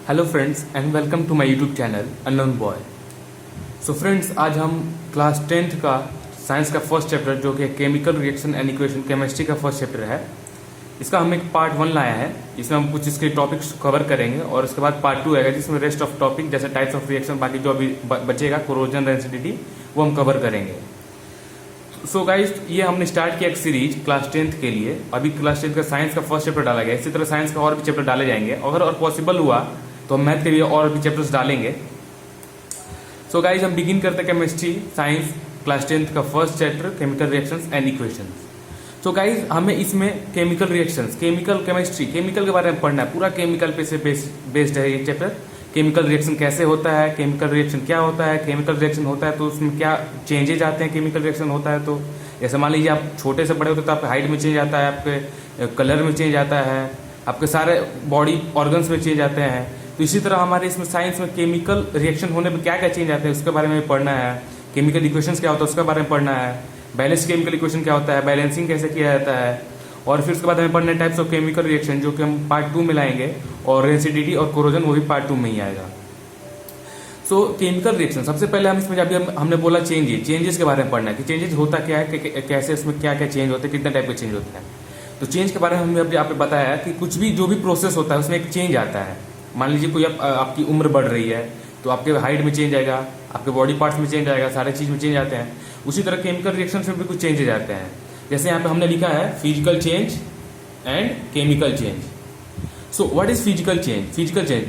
Hello friends and welcome to my YouTube channel unknown boy. So friends, आज हम class 10th का science का first chapter जो कि chemical reaction and equation chemistry का first chapter है, इसका हम एक पार्ट 1 लाया है। इसमें हम कुछ इसके टॉपिक्स कवर करेंगे और उसके बाद पार्ट 2 आएगा जिसमें रेस्ट ऑफ टॉपिक जैसे टाइप्स ऑफ रिएक्शन, बाकी जो अभी बचेगा कोरोजन रेंसिडिटी, वो हम कवर करेंगे। सो गाइस, ये हमने स्टार्ट किया एक सीरीज क्लास 10th के लिए। अभी क्लास 10th का साइंस का फर्स्ट चैप्टर डाला गया, इसी तरह साइंस का और भी चैप्टर डाले जाएंगे। अगर और पॉसिबल हुआ तो हम मैथ के लिए और भी चैप्टर्स डालेंगे। सो गाइस, हम बिगिन करते हैं केमिस्ट्री साइंस क्लास 10th का first chapter chemical reactions and equations. So guys, हमें इसमें chemical reactions, chemical chemistry, chemical के बारे में पढ़ना है। पूरा केमिकल पे से बेस्ड है ये चैप्टर। केमिकल रिएक्शन कैसे होता है, केमिकल रिएक्शन क्या होता है, केमिकल रिएक्शन होता है तो उसमें क्या चेंजेज आते हैं। केमिकल रिएक्शन होता है तो जैसे मान लीजिए आप छोटे से बड़े होते तो आपके हाइट में चेंज आता है, आपके कलर में चेंज आता है, आपके सारे बॉडी ऑर्गन्स में चेंज आते हैं। तो इसी तरह हमारे इसमें साइंस में केमिकल रिएक्शन होने में क्या क्या चेंज आते हैं उसके बारे में पढ़ना है। केमिकल इक्वेशंस क्या होता है उसके बारे में पढ़ना है। बैलेंस केमिकल इक्वेशन क्या होता है, बैलेंसिंग कैसे किया जाता है। और फिर उसके बाद हमें पढ़ना है टाइप्स ऑफ केमिकल रिएक्शन, जो कि हम पार्ट 2 में लाएंगे। और रेंसिडिटी और कोरोजन वो भी पार्ट 2 में ही आएगा। सो केमिकल रिएक्शन, सबसे पहले हम इसमें जब हमने बोला चेंजेस के बारे में पढ़ना है कि चेंजेस होता क्या है, कैसे इसमें क्या क्या चेंज होते हैं, कितने टाइप के चेंज होते हैं। तो चेंज के बारे में हमने अभी आपको बताया कि कुछ भी जो भी प्रोसेस होता है उसमें एक चेंज आता है। मान लीजिए कोई आपकी उम्र बढ़ रही है तो आपके हाइट में चेंज आएगा, आपके बॉडी पार्ट्स में चेंज आएगा, सारे चीज में चेंज आते हैं। उसी तरह केमिकल रिएक्शन में भी कुछ चेंजेज आते हैं। जैसे यहाँ पे हमने लिखा है physical change and chemical change. So what is physical change? Physical change,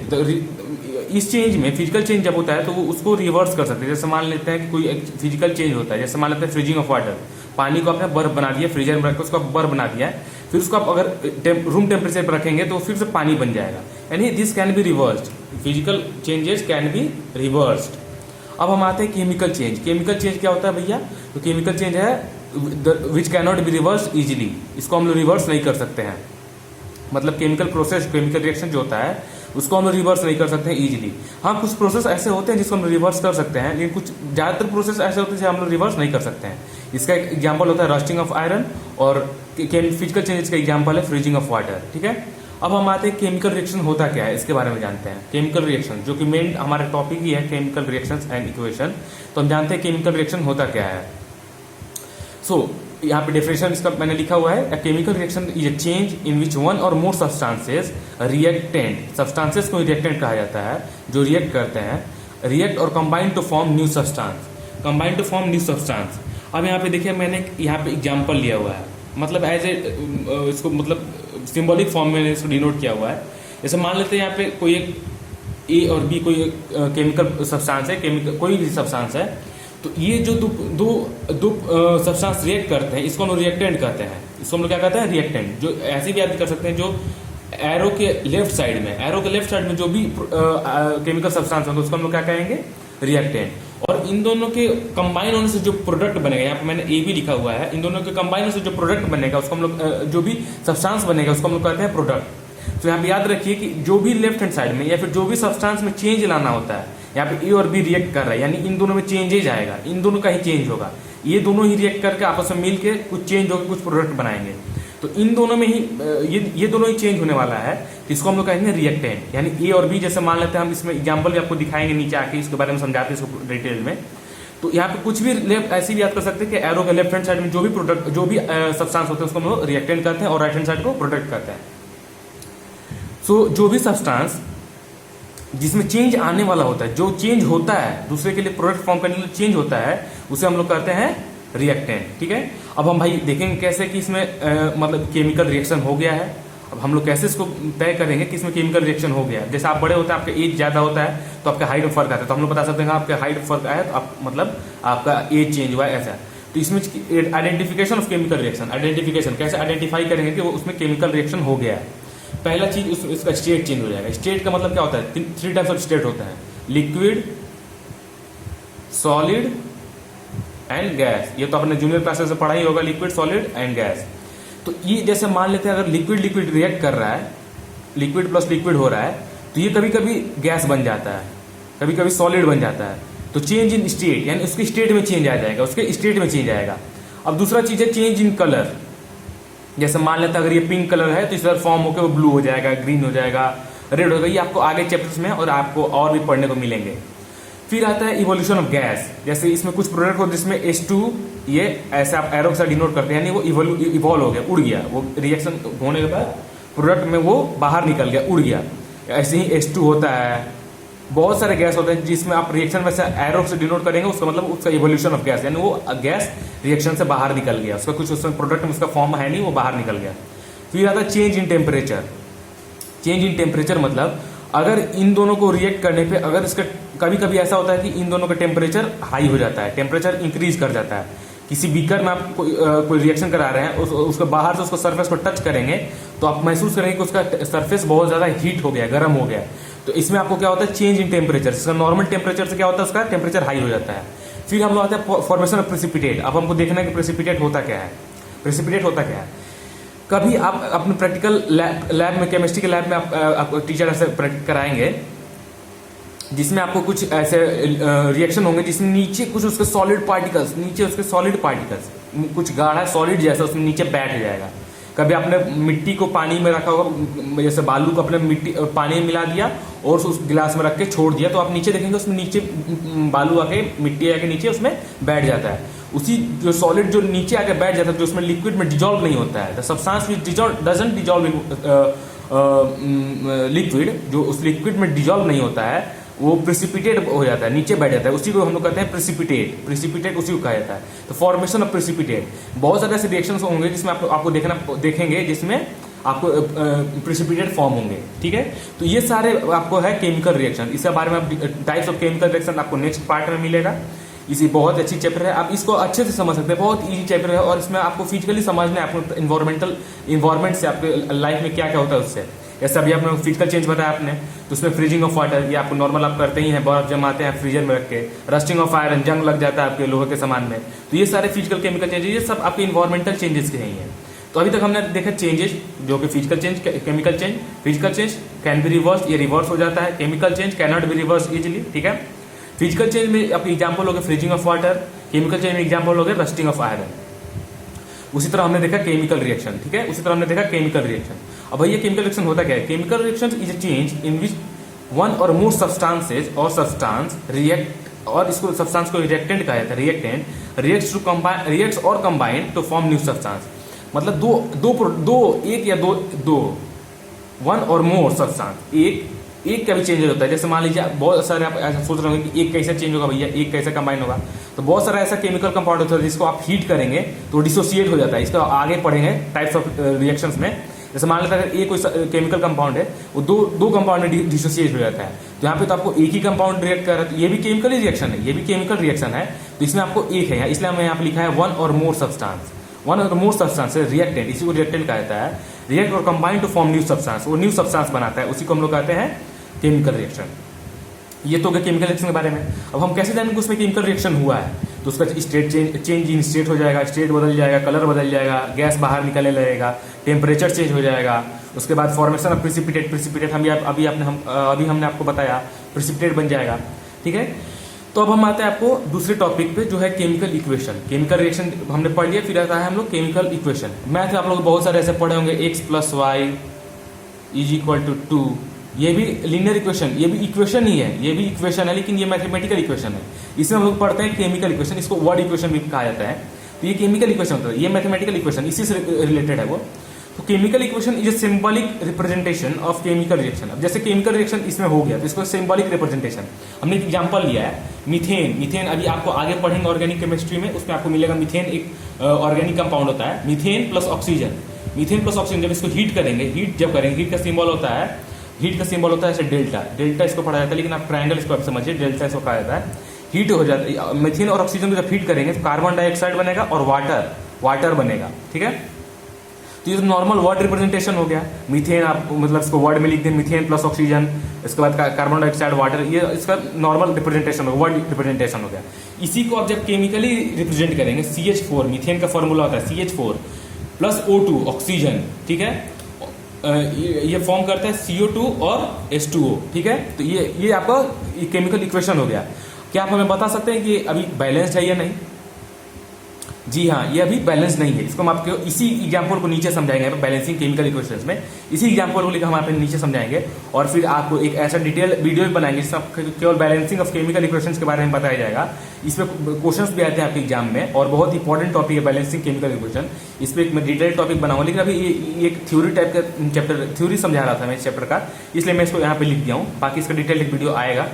इस चेंज में फिजिकल चेंज जब होता है तो वो उसको रिवर्स कर सकते हैं। जैसे मान लेते हैं कि कोई एक फिजिकल चेंज होता है, जैसे मान लेते हैं फ्रीजिंग ऑफ वाटर, पानी को आपने बर्फ बना दिया, फ्रीजर में रखकर उसको बर्फ बना दिया है, फिर उसको आप अगर रूम टेम्परेचर पर रखेंगे तो फिर से पानी बन जाएगा। यानी this can be reversed, physical changes can be reversed. अब हम आते हैं केमिकल चेंज। केमिकल चेंज क्या होता है भैया? तो केमिकल चेंज है which can not be reverse easily, इसको हम लोग रिवर्स नहीं कर सकते हैं। मतलब केमिकल प्रोसेस, केमिकल रिएक्शन जो होता है उसको हम लोग रिवर्स नहीं कर सकते हैं इजीली। हाँ, कुछ प्रोसेस ऐसे होते हैं जिसको हम रिवर्स कर सकते हैं, लेकिन कुछ ज़्यादातर प्रोसेस ऐसे होते हैं जिसे हम लोग रिवर्स नहीं कर सकते हैं। इसका एक एग्जाम्पल होता है रस्टिंग ऑफ आयरन, और फिजिकल चेंजेस का एग्जाम्पल है फ्रीजिंग ऑफ वाटर। ठीक है, अब हम आते हैं केमिकल रिएक्शन होता क्या है, इसके बारे में जानते हैं। केमिकल रिएक्शन जो कि मेन हमारा टॉपिक ही है, केमिकल रिएक्शंस एंड इक्वेशन, तो हम जानते हैं केमिकल रिएक्शन होता क्या है। सो यहाँ पे डेफिनेशन इसका मैंने लिखा हुआ है, chemical reaction is a change in which one or more substances reactant, substances को रिएक्टेंट कहा जाता है जो रिएक्ट करते हैं, रिएक्ट और combine to form new substance, combine to form new substance. अब यहाँ पे देखिए मैंने यहाँ पे एग्जाम्पल लिया हुआ है, मतलब एज ए इसको मतलब सिंबॉलिक फॉर्म में इसको डिनोट किया हुआ है। जैसे मान लेते हैं यहाँ पे कोई एक ए और बी कोई केमिकल सब्सटेंस है, केमिकल कोई भी सब्सटेंस है, तो ये जो दो सब्सटेंस रिएक्ट करते हैं इसको हम लोग रिएक्टेंट कहते हैं। इसको हम लोग क्या कहते हैं? रिएक्टेंट। जो ऐसे भी याद कर सकते हैं, जो एरो के लेफ्ट साइड में जो भी केमिकल सब्सटेंस होंगे उसको हम लोग क्या कहेंगे? रिएक्टेंट। और इन दोनों के कंबाइन होने से जो प्रोडक्ट बनेगा, यहाँ पे मैंने ए भी लिखा हुआ है, इन दोनों के कंबाइन होने से जो प्रोडक्ट बनेगा उसको हम लोग जो भी सब्सटेंस बनेगा उसको हम लोग कहते हैं प्रोडक्ट। तो यहाँ पे याद रखिए कि जो भी लेफ्ट हैंड साइड में या फिर जो भी सब्सटेंस में चेंज लाना होता है, यहाँ पे ए और बी रिएक्ट कर रहा है, यानी इन दोनों में चेंजेज आएगा, इन दोनों का ही चेंज होगा। ये दोनों ही रिएक्ट करके आपस में मिलके कुछ चेंज होकर कुछ प्रोडक्ट बनाएंगे। तो इन दोनों में ही ये दोनों ही चेंज होने वाला है, इसको हम लोग कहेंगे रिएक्टेंट। यानी ए और बी, जैसे मान लेते हैं हम इसमें एग्जाम्पल भी आपको दिखाएंगे नीचे आके, इसके बारे में समझाते हैं इसको डिटेल में। तो यहाँ पे कुछ भी ऐसे भी याद कर सकते हैं कि एरो के लेफ्ट हैंड साइड में जो भी प्रोडक्ट, जो भी सब्सटेंस होते हैं उसको हम लोग रिएक्टेंट करते हैं और राइट हैंड साइड को प्रोडक्ट करते हैं। सो जो भी सब्सटेंस जिसमें चेंज आने वाला होता है, जो चेंज होता है दूसरे के लिए प्रोडक्ट फॉर्म करने के लिए चेंज होता है, उसे हम लोग कहते हैं रिएक्टेंट। ठीक है, अब हम भाई देखेंगे कैसे कि इसमें मतलब केमिकल रिएक्शन हो गया है। अब हम लोग कैसे इसको तय करेंगे कि इसमें केमिकल रिएक्शन हो गया है। जैसे आप बड़े होते हैं, आपका एज ज्यादा होता है तो आपका हाइट में फर्क आता है, तो हम लोग बता सकते हैं आपका हाइट फर्क आया तो आप मतलब आपका एज चेंज हुआ है, ऐसा। तो इसमें identification of chemical reaction, identification कैसे आइडेंटिफाई करेंगे कि वो उसमें केमिकल रिएक्शन हो गया है। पहला चीज इसका स्टेट चेंज हो जाएगा। स्टेट का मतलब क्या होता है? 3 टाइप्स ऑफ स्टेट होता है, लिक्विड, सॉलिड एंड गैस। ये तो आपने जूनियर क्लासेस से पढ़ा ही होगा, लिक्विड, सॉलिड एंड गैस। तो ये जैसे मान लेते हैं अगर लिक्विड रिएक्ट कर रहा है, लिक्विड प्लस लिक्विड हो रहा है, तो ये कभी कभी गैस बन जाता है, कभी कभी सॉलिड बन जाता है। तो चेंज इन स्टेट, यानी उसके स्टेट में चेंज आ जाएगा, उसके स्टेट में चेंज आएगा। अब दूसरा चीज है चेंज इन कलर। जैसे मान लेते हैं अगर ये पिंक कलर है तो इस बार फॉर्म होकर वो ब्लू हो जाएगा, ग्रीन हो जाएगा, रेड होगा। ये आपको आगे चैप्टर्स में और आपको और भी पढ़ने को मिलेंगे। फिर आता है इवोल्यूशन ऑफ गैस। जैसे इसमें कुछ प्रोडक्ट होते जिसमें H2 ये ऐसे आप एरो के साथ डिनोट करते हैं, यानी वो इवॉल्व हो गया, उड़ गया, वो रिएक्शन होने के बाद प्रोडक्ट में वो बाहर निकल गया, उड़ गया। ऐसे ही H2 होता है, बहुत सारे गैस होते हैं जिसमें आप रिएक्शन में से एरो से डिनोट करेंगे, उसका मतलब उसका इवोल्यूशन ऑफ गैस, यानी वो गैस रिएक्शन से बाहर निकल गया, उसका कुछ उसमें प्रोडक्ट में उसका फॉर्म है नहीं, वो बाहर निकल गया। फिर आता है change in temperature. Change in temperature मतलब अगर इन दोनों को रिएक्ट करने पे अगर इसका कभी कभी ऐसा होता है कि इन दोनों का टेम्परेचर हाई हो जाता है, टेम्परेचर इंक्रीज कर जाता है। किसी बीकर में आप कोई रिएक्शन करा रहे हैं, उसको बाहर से उसको सरफेस को टच करेंगे तो आप महसूस करेंगे कि उसका सरफेस बहुत ज़्यादा हीट हो गया, गर्म हो गया। तो इसमें आपको क्या होता है, चेंज इन टेम्परेचर। इसका नॉर्मल टेम्परेचर से क्या होता है, उसका टेम्परेचर हाई हो जाता है। फिर हम लोग आते हैं फॉर्मेशन ऑफ प्रेसिपिटेट। अब हमको देखना है कि प्रेसिपिटेट होता क्या है। प्रेसिपिटेट होता क्या है, कभी आप अपने प्रैक्टिकल लैब में, केमिस्ट्री के लैब में आपको टीचर ऐसे प्रैक्टिस कराएंगे जिसमें आपको कुछ ऐसे रिएक्शन होंगे जिसमें नीचे कुछ उसके सॉलिड पार्टिकल्स, नीचे उसके सॉलिड पार्टिकल्स कुछ गाढ़ा सॉलिड जैसा उसमें नीचे बैठ जाएगा। कभी आपने मिट्टी को पानी में रखा होगा, जैसे बालू को अपने मिट्टी पानी में मिला दिया और उस गिलास में रख के छोड़ दिया, तो आप नीचे देखेंगे उसमें नीचे बालू आके, मिट्टी आके नीचे उसमें बैठ जाता है। उसी जो सॉलिड जो नीचे आके बैठ जाता है, जो उसमें लिक्विड में डिजॉल्व नहीं होता है, the substance which doesn't dissolve in liquid, जो उस लिक्विड में डिजॉल्व नहीं होता है वो प्रेसिपिटेट हो जाता है, नीचे बैठ जाता है। उसी को हम लोग कहते हैं प्रेसिपिटेट। प्रेसिपिटेट उसी को कहा जाता है। तो फॉर्मेशन ऑफ प्रेसिपिटेट, बहुत सारे ऐसे रिएक्शंस होंगे जिसमें आपको देखेंगे जिसमें आपको प्रेसिपिटेट फॉर्म होंगे। ठीक है, तो ये सारे आपको है केमिकल रिएक्शन। इसके बारे में टाइप्स ऑफ केमिकल रिएक्शन आपको नेक्स्ट पार्ट में मिलेगा। इसी बहुत अच्छी चैप्टर है, आप इसको अच्छे से समझ सकते हैं, बहुत ईजी चैप्टर है। और इसमें आपको फिजिकली समझना है, आपको इन्वायरमेंट से आपके लाइफ में क्या क्या होता है उससे। जैसे अभी आपने फिजिकल चेंज बताया आपने, तो उसमें फ्रीजिंग ऑफ वाटर, ये आपको नॉर्मल आप करते ही हैं, बर्फ जमाते हैं फ्रीजर में रख के। रस्टिंग ऑफ आयरन, जंग लग जाता है आपके लोहे के सामान में। तो ये सारे फिजिकल केमिकल चेंजेस, ये सब आपके इन्वायरमेंटल चेंजेस के ही हैं। तो अभी तक हमने देखा चेंजेस, जो कि physical change, chemical change. Physical change can be reverse, ये रिवर्स हो जाता है। Chemical change can not be reverse easily. ठीक है, फिजिकल चेंज में आपके एग्जाम्पल हो गए freezing of water, chemical change में एग्जाम्पल हो गए रस्टिंग ऑफ आयरन। उसी तरह हमने देखा केमिकल रिएक्शन। ठीक है, उसी तरह हमने देखा केमिकल रिएक्शन। अब भैया केमिकल रिएक्शन होता क्या है? Chemical reaction is a change in which one or more substances और सब्सटेंस रिएक्ट, और इसको सब्सटेंस को रिएक्टेंट कहा जाता है। रिएक्टेंट रिएक्ट्स और combine to form new substance. मतलब वन और मोर सब्सटेंस, एक का भी चेंज होता है। जैसे मान लीजिए बहुत सारे आप ऐसा सोच रहे होंगे कि एक कैसे चेंज होगा भैया, एक कैसे कंबाइन होगा। तो बहुत सारा ऐसा केमिकल कंपाउंड होता है जिसको आप हीट करेंगे तो डिसोसिएट हो जाता है। इसका आगे पढ़ेंगे टाइप्स ऑफ रिएक्शंस में। जैसे मान लेते हैं अगर एक कोई केमिकल कंपाउंड है, वो दो कंपाउंड में डिसोसिएट हो जाता है, तो यहाँ पे तो आपको एक ही कंपाउंड रिएक्ट कर रहा है, तो ये भी केमिकल रिएक्शन है, ये भी केमिकल रिएक्शन है। तो इसमें आपको एक है, इसलिए हमें यहाँ पे लिखा है one or more substance. One or more substance reactant, इसी को रिएक्टेंट कहा जाता है। रिएक्ट और combine to form new substance, वो न्यू सब्सटेंस बनाता है, उसी को हम लोग कहते हैं केमिकल रिएक्शन। ये तो हो गया केमिकल रिएक्शन के बारे में। अब हम कैसे जानेंगे उसमें केमिकल रिएक्शन हुआ है? तो उसका स्टेट चेंज इन स्टेट हो जाएगा, स्टेट बदल जाएगा, कलर बदल जाएगा, गैस बाहर निकलने लगेगा, टेम्परेचर चेंज हो जाएगा। उसके बाद फॉर्मेशन ऑफ प्रेसिपिटेट, प्रेसिपिटेट अभी हमने आपको बताया प्रेसिपिटेट बन जाएगा। ठीक है, तो अब हम आते हैं आपको दूसरे टॉपिक पे, जो है केमिकल इक्वेशन। केमिकल रिएक्शन हमने पढ़ लिया, फिर आता है हम लोग केमिकल इक्वेशन। मैथ आप लोग बहुत सारे ऐसे पढ़े होंगे, x + y = 2। ये भी लीनियर इक्वेशन, ये भी इक्वेशन ही है, ये भी इक्वेशन है, लेकिन ये मैथमेटिकल इक्वेशन है। इसमें हम लोग पढ़ते हैं केमिकल इक्वेशन, इसको वर्ड इक्वेशन भी कहा जाता है। तो ये केमिकल इक्वेशन होता है, ये मैथमेटिकल इक्वेशन, इसी से रिलेटेड है वो। तो chemical equation is a symbolic representation of chemical reaction. अब जैसे केमिकल रिएक्शन इसमें हो गया, तो इसको सिंबॉलिक रिप्रेजेंटेशन, हमने एक एग्जांपल लिया है मीथेन। अभी आपको आगे पढ़ेंगे ऑर्गेनिक केमिस्ट्री में, उसमें आपको मिलेगा मीथेन एक ऑर्गेनिक कंपाउंड होता है, methane plus oxygen. Methane plus oxygen जब इसको हीट करेंगे, हीट का सिंबल होता है ऐसे डेल्टा इसको पढ़ा जाता है, लेकिन आप ट्रायंगल इसको आप समझिए, डेल्टा इसको कहा जाता है। हीट हो जाता है मीथेन और ऑक्सीजन को जब हीट करेंगे तो कार्बन डाइऑक्साइड बनेगा और वाटर बनेगा। ठीक है, तो ये तो नॉर्मल वर्ड रिप्रेजेंटेशन हो गया। मीथेन आप मतलब इसको वर्ड में लिख दें, मीथेन प्लस ऑक्सीजन, इसके बाद कार्बन डाइऑक्साइड, वाटर, ये इसका नॉर्मल रिप्रेजेंटेशन हो गया, वर्ड रिप्रेजेंटेशन हो गया। इसी को आप जब केमिकली रिप्रेजेंट करेंगे, CH4 मीथेन का फॉर्मूला होता है CH4 प्लस O2 ऑक्सीजन। ठीक है, ये फॉर्म करता है CO2 और H2O। ठीक है, तो ये आपका केमिकल इक्वेशन हो गया। क्या आप हमें बता सकते हैं कि अभी बैलेंस्ड है या नहीं? जी हाँ, ये अभी बैलेंस नहीं है। इसको हम आपको इसी एग्जाम्पल को नीचे समझाएंगे यहाँ पे बैलेंसिंग केमिकल इक्वेशंस में। इसी एग्जाम्पल को लेकर हम यहाँ पे नीचे समझाएंगे और फिर आपको एक ऐसा डिटेल वीडियो भी बनाएंगे जिसमें केवल बैलेंसिंग ऑफ केमिकल इक्वेशंस के बारे में बताया जाएगा। इसमें क्वेश्चंस भी आते हैं आपके एग्जाम में और बहुत इंपॉर्टेंट टॉपिक है बैलेंसिंग केमिकल इक्वेशन। इस पर मैं डिटेल टॉपिक बनाऊंगा, लेकिन अभी ये एक थ्योरी टाइप का चैप्टर थ्योरी समझा रहा था मैं इस चैप्टर का, इसलिए मैं इसको यहाँ पे लिख दिया हूँ। बाकी इसका डिटेल एक वीडियो आएगा।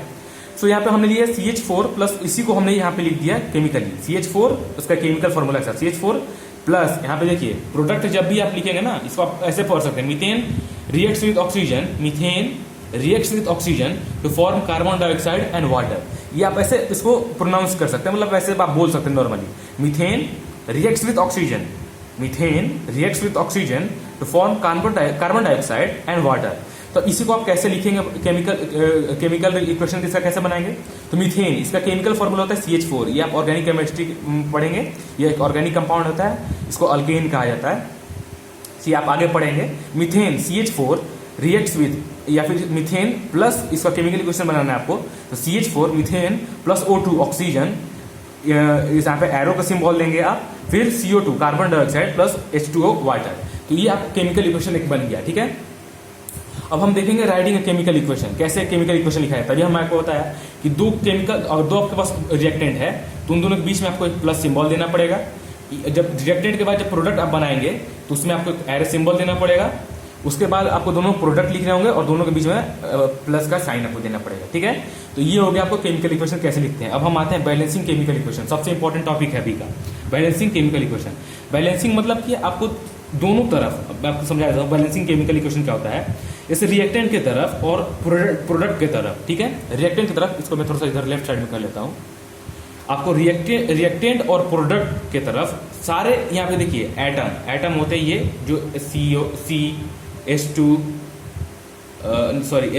सो यहाँ पे हमने लिया CH4 प्लस, इसी को हमने यहाँ पे लिख दिया केमिकली। CH4 उसका केमिकल फॉर्मूला है CH4 प्लस, यहाँ पे देखिए प्रोडक्ट जब भी आप लिखेंगे ना, इसको आप ऐसे पढ़ सकते हैं, methane reacts with oxygen, methane reacts with oxygen to form carbon dioxide and water. ये आप ऐसे इसको प्रोनाउंस कर सकते हैं, मतलब वैसे आप बोल सकते हैं normally, methane reacts with oxygen, methane reacts with oxygen to form carbon dioxide and water. तो इसी को आप कैसे लिखेंगे केमिकल इक्वेशन इसका कैसे बनाएंगे? तो मीथेन इसका केमिकल फॉर्मूला होता है CH4। ये आप ऑर्गेनिक केमिस्ट्री पढ़ेंगे, ये एक ऑर्गेनिक कंपाउंड होता है, इसको अल्केन कहा जाता है। ये आप आगे पढ़ेंगे। मीथेन CH4 रिएक्ट्स विद, या फिर मीथेन प्लस इसका केमिकल इक्वेशन बनाना है आपको, तो CH4 methane plus O2 oxygen, यहाँ पे एरो का सिंबल लेंगे आप, फिर CO2 carbon dioxide plus H2O water. तो ये आप केमिकल इक्वेशन एक बन गया, ठीक है। अब हम देखेंगे राइटिंग केमिकल इक्वेशन, कैसे केमिकल इक्वेशन लिखा है। तभी हम आपको बताया कि दो केमिकल और दो आपके पास रिएक्टेंट है, तो उन दोनों के बीच में आपको एक प्लस सिंबल देना पड़ेगा। जब रिएक्टेंट के बाद जब प्रोडक्ट आप बनाएंगे तो उसमें आपको एक एरो सिंबल देना पड़ेगा। उसके बाद आपको दोनों प्रोडक्ट लिखने होंगे और दोनों के बीच में प्लस का साइन आपको देना पड़ेगा, ठीक है। तो ये हो गया आपको केमिकल इक्वेशन कैसे लिखते हैं। अब हम आते हैं बैलेंसिंग केमिकल इक्वेशन, सबसे इंपॉर्टेंट टॉपिक है अभी का बैलेंसिंग केमिकल इक्वेशन। बैलेंसिंग मतलब कि आपको दोनों तरफ, मैं आपको समझा देता हूँ बैलेंसिंग केमिकल इक्वेशन क्या होता है। जैसे रिएक्टेंट की तरफ और प्रोडक्ट की तरफ, ठीक है। रिएक्टेंट की तरफ, इसको मैं थोड़ा सा इधर लेफ्ट साइड में कर लेता हूँ। आपको रिएक्टेंट और प्रोडक्ट की तरफ सारे यहाँ पे देखिए एटम होते हैं, ये जो H2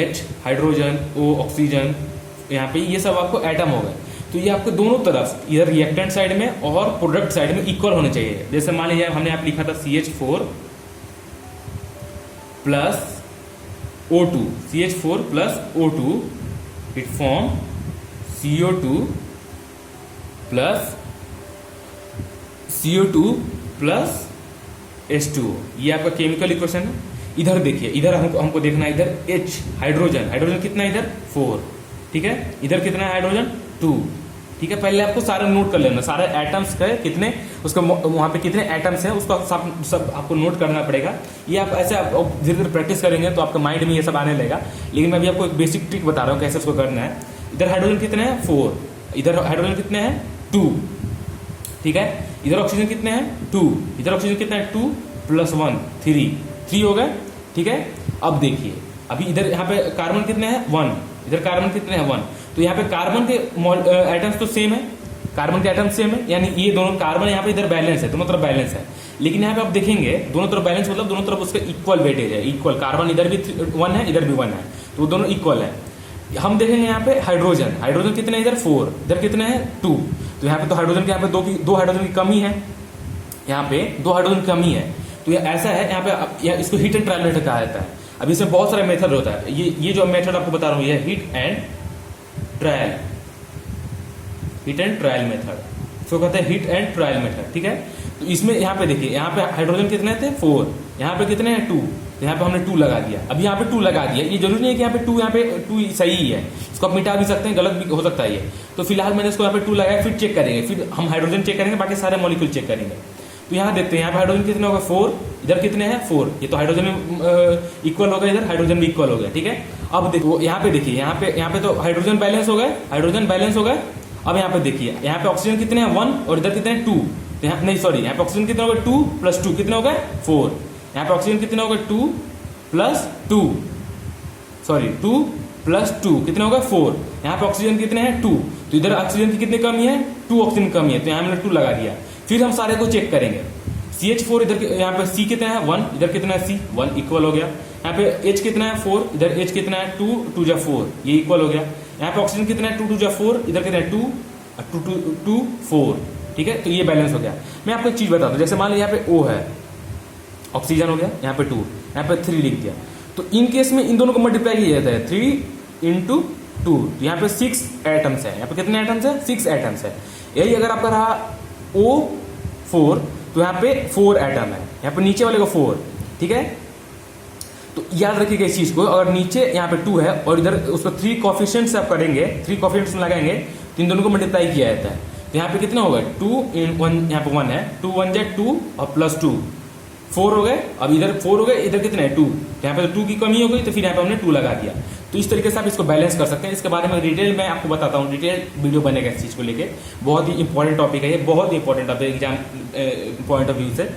H hydrogen, O oxygen, यहाँ पे ये सब आपको एटम हो गए। तो ये आपको दोनों तरफ, इधर रिएक्टेंट साइड में और प्रोडक्ट साइड में इक्वल होने चाहिए। जैसे मान लीजिए हमने यहाँ लिखा था CH4 plus O2, CH4 plus O2 it form CO2 plus H2O। ये आपका केमिकल इक्वेशन है। इधर देखिए, इधर हमको देखना है, इधर H हाइड्रोजन कितना है इधर 4, ठीक है। इधर कितना है हाइड्रोजन 2, ठीक है। पहले आपको सारे नोट कर लेना, सारे एटम्स का कितने, उसका वहां पे कितने एटम्स हैं उसका सब आपको नोट करना पड़ेगा। ये आप ऐसे धीरे धीरे प्रैक्टिस करेंगे तो आपके माइंड में ये सब आने लगेगा। लेकिन मैं अभी आपको एक बेसिक ट्रिक बता रहा हूँ कैसे उसको करना है। इधर हाइड्रोजन कितने हैं 4, इधर हाइड्रोजन कितने हैं 2, ठीक है। इधर ऑक्सीजन कितने हैं 2, इधर ऑक्सीजन कितना है 2 प्लस 1 3 हो गए, ठीक है। अब देखिए, अभी इधर यहाँ पे कार्बन कितने हैं 1, इधर कार्बन कितने हैं 1, तो यहाँ पे कार्बन के एटम्स तो सेम है, कार्बन के एटम्स सेम है, यानी ये दोनों कार्बन यहाँ पे इधर बैलेंस है, दोनों तरफ बैलेंस है। लेकिन यहाँ पे आप देखेंगे दोनों तरफ बैलेंस मतलब दोनों तरफ उसका इक्वल वेटेज है, इक्वल। कार्बन इधर भी 1 है, इधर भी 1 है, तो दोनों इक्वल है। हम देखेंगे यहाँ पे हाइड्रोजन कितने इधर 4, इधर कितने हैं 2, तो यहाँ पे तो हाइड्रोजन के यहाँ पे दो हाइड्रोजन की कमी है, यहाँ पे 2 हाइड्रोजन की कमी है। तो ये ऐसा है, यहाँ पे इसको हीट एंड ट्रायल मेथड कहा जाता है। अब इसमें बहुत सारे मेथड होता है, ये जो मेथड आपको बता रहा हूँ ये हीट एंड ट्रायल मेथड, इसको कहते हैं हीट एंड ट्रायल मेथड, ठीक है। तो इसमें यहाँ पे देखिए, यहाँ पे हाइड्रोजन कितने थे 4, यहाँ पे कितने हैं 2, तो यहाँ पे हमने 2 लगा दिया। अब यहाँ पे 2 लगा दिया, ये जरूरी नहीं है कि यहाँ पे 2 सही ही है, इसको आप मिटा भी सकते हैं, गलत भी हो सकता है ये। तो फिलहाल मैंने इसको यहाँ पे 2 लगाया, फिर चेक करेंगे, फिर हम हाइड्रोजन चेक करेंगे, बाकी सारे मॉलिक्यूल चेक करेंगे। तो यहाँ देखते हैं, यहाँ पे हाइड्रोजन कितने होगा 4, इधर कितने हैं 4, ये तो हाइड्रोजन में इक्वल हो गया, इधर हाइड्रोजन भी इक्वल हो गया, ठीक है। अब देखो यहाँ पे देखिए, यहाँ पे तो हाइड्रोजन बैलेंस हो गए, अब यहाँ पे देखिए, यहाँ पे ऑक्सीजन कितने हैं 1 और इधर कितने हैं 2, तो यहाँ नहीं सॉरी, यहाँ पे ऑक्सीजन कितने हो गए 2 प्लस 2 कितने हो गए 4, यहाँ पे ऑक्सीजन कितने हो गए 2 प्लस 2 कितने हो गए 4, यहाँ पे ऑक्सीजन कितने हैं 2, तो इधर ऑक्सीजन की कितनी कमी है 2 ऑक्सीजन कमी है, तो यहाँ मैंने 2 लगा दिया। फिर हम सारे को चेक करेंगे, CH4 इधर यहाँ पे C कितना है 1, इधर कितना है C 1 इक्वल हो गया। यहाँ पे H कितना है 4, इधर H कितना है 2 2 जा 4, ये इक्वल हो गया। यहाँ पे ऑक्सीजन कितना है 2 2 जा 4, इधर कितना है 2 4, ठीक है। तो ये बैलेंस हो गया। मैं आपको एक चीज बताता हूँ, जैसे मान लीजिए यहाँ पे O है, ऑक्सीजन हो गया, यहाँ पे 2, यहाँ पे 3 लिख दिया, तो इन केस में इन दोनों को मल्टीप्लाई किया जाता है 3 × 2, यहाँ पे 6 एटम्स है, यहाँ पे कितने एटम्स है 6 एटम्स है। यही अगर आपका रहा O 4, तो यहाँ पे 4 एटम है, यहाँ पे नीचे वाले को 4, ठीक है। तो याद रखिएगा इस चीज को, अगर नीचे यहाँ पे 2 है और इधर उसको 3 कोफिशिएंट्स आप करेंगे, 3 कोफिशिएंट्स लगाएंगे तो इन दोनों को मल्टीप्लाई किया जाता है। तो यहाँ पे कितना होगा 2 इन 1, यहाँ पे 1 है, 2 1 जा 2 और प्लस 2 4 हो गए। अब इधर 4 हो गए, इधर कितना है 2, यहाँ पे 2 की कमी हो गई तो फिर यहाँ पे हमने 2 लगा दिया। तो इस तरीके से आप इसको बैलेंस कर सकते हैं। इसके बारे में डिटेल में आपको बताता हूँ, डिटेल वीडियो बनेगा इस चीज़ को लेके। बहुत ही इंपॉर्टेंट टॉपिक है ये, बहुत ही important topic exam point of view से।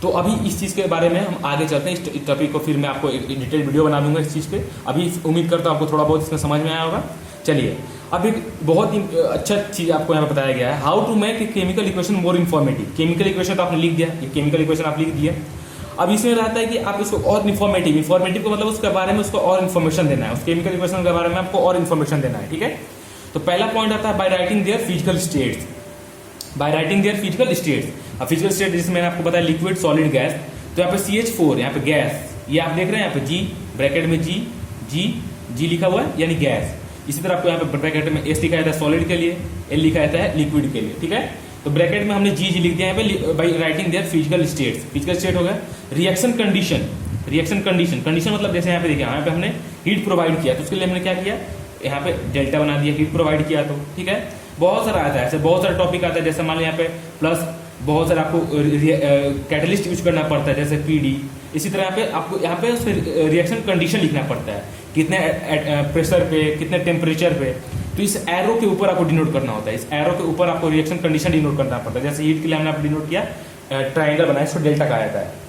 तो अभी इस चीज़ के बारे में हम आगे चलते हैं, इस टॉपिक को फिर मैं आपको एक डिटेल वीडियो बना दूंगा इस चीज़ पे। अभी उम्मीद करता हूँ आपको थोड़ा बहुत इसमें समझ में आया होगा। चलिए, अब एक बहुत ही अच्छा चीज़ आपको यहाँ पे बताया गया है, how to make a chemical equation more informative. Chemical equation तो आपने लिख दिया, ये केमिकल इक्वेशन आप लिख दिया। अब इसमें रहता है कि आप इसको और इन्फॉर्मेटिव को मतलब उसके बारे में उसको और इन्फॉर्मेशन देना है, उस केमिकल इक्वेशन के बारे में आपको और इन्फॉर्मेशन देना है, ठीक है। तो पहला पॉइंट आता है by writing their physical states, by writing their physical states. अब फिजिकल स्टेट जिसमें मैंने आपको बताया लिक्विड, सॉलिड, गैस। तो यहाँ पे CH4, यहाँ पे गैस, ये आप देख रहे हैं यहाँ पे G ब्रैकेट में G लिखा हुआ है यानी गैस। इसी तरह आपको यहाँ पे ब्रैकेट में S लिखा जाता है सॉलिड के लिए, L लिखा जाता है लिक्विड के लिए, ठीक है। तो ब्रैकेट में हमने G लिख दिया यहाँ पे by writing their physical states. Physical state हो गया। रिएक्शन कंडीशन मतलब जैसे यहाँ पे देखिए, यहाँ पे हमने हीट प्रोवाइड किया तो उसके लिए हमने क्या किया, यहाँ पे डेल्टा बना दिया, हीट प्रोवाइड किया तो, ठीक है। बहुत सारा आता है, ऐसे बहुत सारा टॉपिक आता है, जैसे मान लो यहाँ पे प्लस बहुत सारा आपको कैटलिस्ट यूज करना पड़ता है जैसे PD। इसी तरह यहाँ पे रिएक्शन कंडीशन लिखना पड़ता है, कितने प्रेशर पे, कितने टेम्परेचर पे। तो इस एरो के ऊपर आपको डिनोट करना होता है, इस एरो के ऊपर आपको रिएक्शन कंडीशन डिनोट करना पड़ता है। जैसे हीट के लिए हमने आपको डिनोट किया, ट्राइंगल बनाया, इसको डेल्टा कहा जाता है।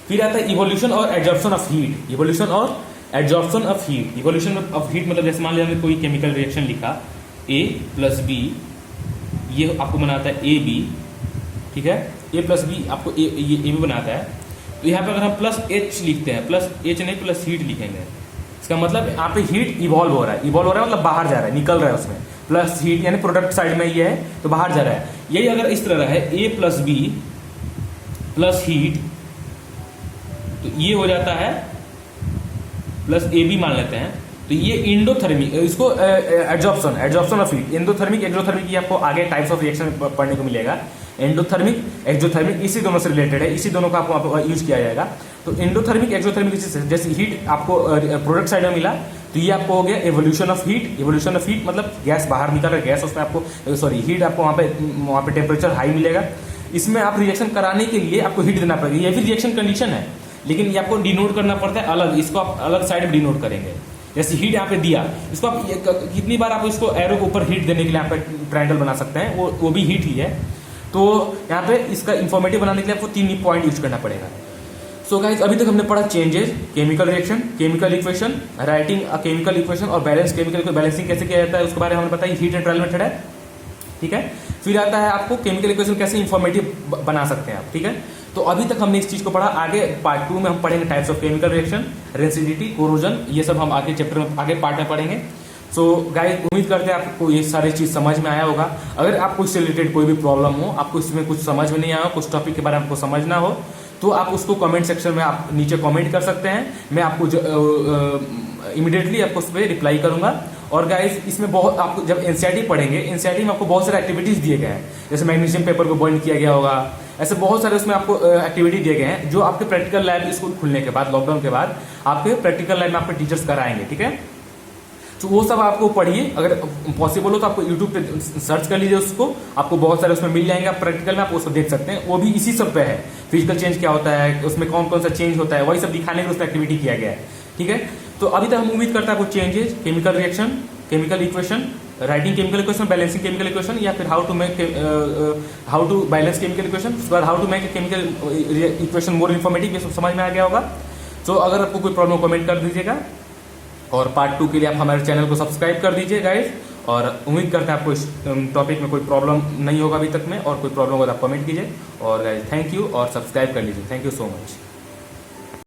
फिर आता है इवोल्यूशन और एब्जॉर्प्शन ऑफ हीट। इवोल्यूशन और absorption of heat. Evolution of heat मतलब जैसे मान लिया हमने कोई केमिकल रिएक्शन लिखा A + B, ये आपको बनाता है AB, ठीक है। A + B आपको ये AB बनाता है। तो यहाँ पे अगर हम +H लिखते हैं, +H नहीं +हीट लिखेंगे, इसका मतलब यहाँ पे हीट इवॉल्व हो रहा है, मतलब बाहर जा रहा है, निकल रहा है उसमें, प्लस हीट यानी प्रोडक्ट साइड में ये है तो बाहर जा रहा है। यही अगर इस तरह है A + B + हीट, तो ये हो जाता है +AB मान लेते हैं। तो ये इंडोथर्मिक, इसको absorption of heat. Endothermic, exothermic, ये आपको आगे टाइप्स ऑफ रिएक्शन पढ़ने को मिलेगा। एंडोथर्मिक, एक्सोथर्मिक इसी दोनों से रिलेटेड है, इसी दोनों का आपको यूज किया जाएगा। तो एंडोथर्मिक, एक्सोथर्मिक जैसे हीट आपको प्रोडक्ट साइड में मिला तो ये आपको हो गया evolution of heat. Evolution of heat मतलब गैस बाहर निकल रहा है, गैस उसमें आपको हीट आपको वहाँ पे टेम्परेचर हाई मिलेगा। इसमें आप रिएक्शन कराने के लिए आपको हीट देना पड़ेगा, ये भी रिएक्शन कंडीशन है, लेकिन ये आपको डिनोट करना पड़ता है अलग, इसको आप अलग साइड में डिनोट करेंगे। जैसे हीट यहाँ पे दिया, इसको आप कितनी बार आप इसको एरो के ऊपर हीट देने के लिए यहाँ पे ट्रायंगल बना सकते हैं, वो भी हीट ही है। तो यहाँ पे इसका इंफॉर्मेटिव बनाने के लिए आपको 3 पॉइंट यूज करना पड़ेगा। सो गाइस, अभी तक हमने पढ़ा changes, chemical reaction, chemical equation, writing a chemical equation और बैलेंस केमिकल बैलेंसिंग कैसे किया जाता है उसके बारे में हमने बताया। हीट एंड ट्रायल मेथड है, ठीक है। फिर आता है आपको केमिकल इक्वेशन कैसे इंफॉर्मेटिव बना सकते हैं आप, ठीक है। तो अभी तक हमने इस चीज को पढ़ा। आगे पार्ट 2 में हम पढ़ेंगे types of chemical reaction, rancidity, corrosion, ये सब हम आगे चैप्टर में आगे पार्ट में पढ़ेंगे। सो गाइस, उम्मीद करते हैं आपको ये सारी चीज समझ में आया होगा। अगर आपको इससे रिलेटेड कोई भी प्रॉब्लम हो, आपको इसमें कुछ समझ में नहीं आया हो, कुछ टॉपिक के बारे में आपको समझना हो, तो आप उसको कमेंट सेक्शन में आप नीचे कमेंट कर सकते हैं। मैं आपको इमीडिएटली आपको उस पर रिप्लाई करूंगा। और गाइस, इसमें बहुत आपको जब एनसीईआरटी पढ़ेंगे, एनसीईआरटी में आपको बहुत सारे एक्टिविटीज दिए गए हैं, जैसे मैग्नीशियम पेपर को बर्न किया गया होगा, ऐसे बहुत सारे उसमें आपको एक्टिविटी दिए गए हैं जो आपके प्रैक्टिकल लैब स्कूल खुलने के बाद, लॉकडाउन के बाद आपके प्रैक्टिकल लैब में आपके टीचर्स कराएंगे, ठीक है। तो वो सब आपको पढ़िए, अगर पॉसिबल हो तो आपको यूट्यूब पे सर्च कर लीजिए उसको, आपको बहुत सारे उसमें मिल जाएंगे, आप प्रैक्टिकल में आप उसको देख सकते हैं। वो भी इसी सब पे है, फिजिकल चेंज क्या होता है, उसमें कौन कौन सा चेंज होता है, वही सब दिखाने के उसमें एक्टिविटी किया गया है, ठीक है। तो अभी तक हम उम्मीद करते हैं आपको changes, chemical reaction, chemical equation, writing chemical equation, balancing chemical equation, या फिर how to balance chemical equation, उसके बाद how to make chemical equation more informative, ये सब समझ में आ गया होगा। तो अगर आपको कोई प्रॉब्लम कमेंट कर दीजिएगा, और पार्ट 2 के लिए आप हमारे चैनल को सब्सक्राइब कर दीजिए गाइस। और उम्मीद करते हैं आपको इस टॉपिक में कोई प्रॉब्लम नहीं होगा अभी तक में, और कोई प्रॉब्लम होगा तो आप कमेंट कीजिए। और गाइस, थैंक यू, और सब्सक्राइब कर लीजिए। Thank you so much.